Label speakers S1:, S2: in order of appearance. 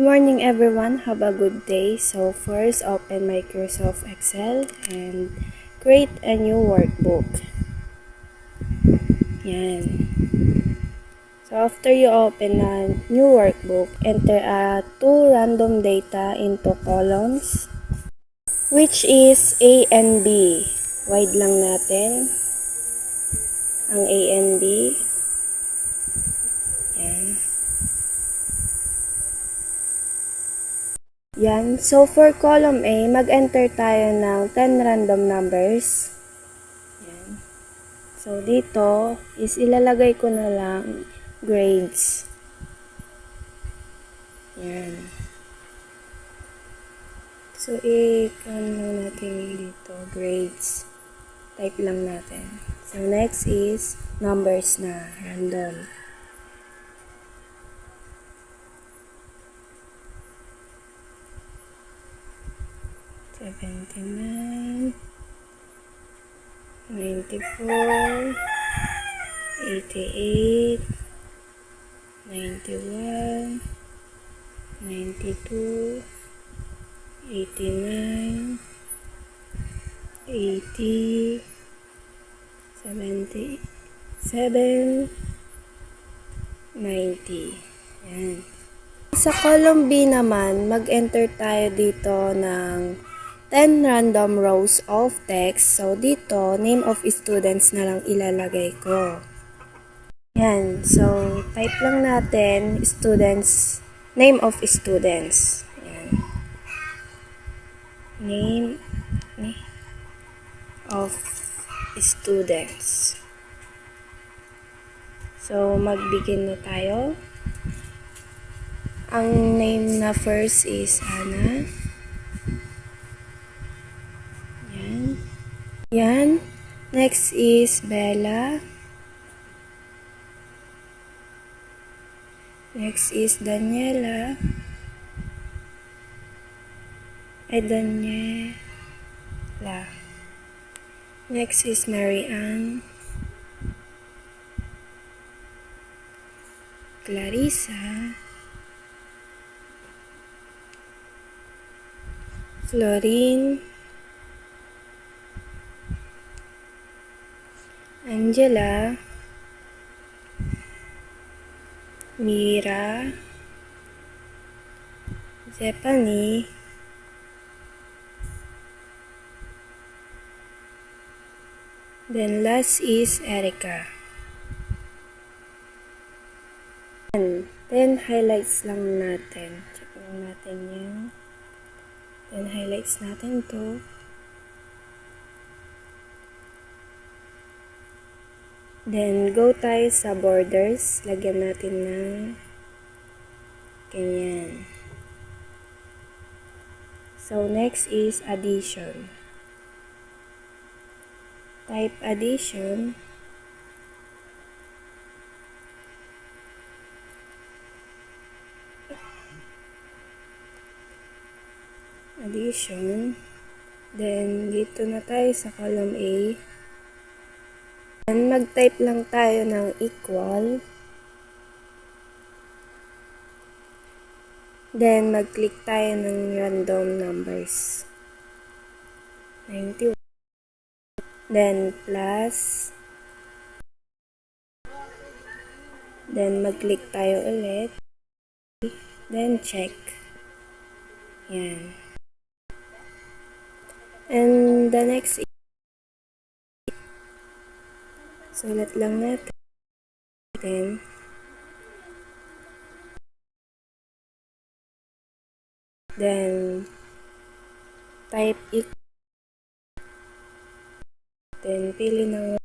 S1: morning everyone, have a good day. So first, open Microsoft Excel and create a new workbook. Yan. So after you open a new workbook, enter two random data into columns, which is A and B. Wide lang natin ang A and B. Yan. Yan. So, for column A, mag-enter tayo ng 10 random numbers. Yan. So, dito is ilalagay ko na lang grades. Yan. So, i-count lang natin dito, grades. Type lang natin. So, next is numbers na, random. $79, $94, $88, $91, $92, $89, $80, $77, $90. Yan. Sa column B naman, mag-enter tayo dito ng 10 random rows of text. So, dito, name of students na lang ilalagay ko. Yan. So, type lang natin students, name of students. Yan. Name of students. So, mag-begin na tayo. Ang name na first is Ana. Yan. Next is Bella. Next is Daniela. Daniela. Next is Mary Ann. Clarissa. Florine. Angela. Mira. Zephanie. Then last is Erica. Then highlights lang natin. Check lang natin yan. Then highlights natin to. Then go tayo sa borders. Lagyan natin ng ganyan. So next is addition. Type addition. Addition. Then dito na tayo sa column A. Then mag-type lang tayo ng equal. Then mag-click tayo ng random numbers. 91. Then plus. Then mag-click tayo ulit. Then check. Yan. And the next is sulat lang natin. Then type equal. Then pili ng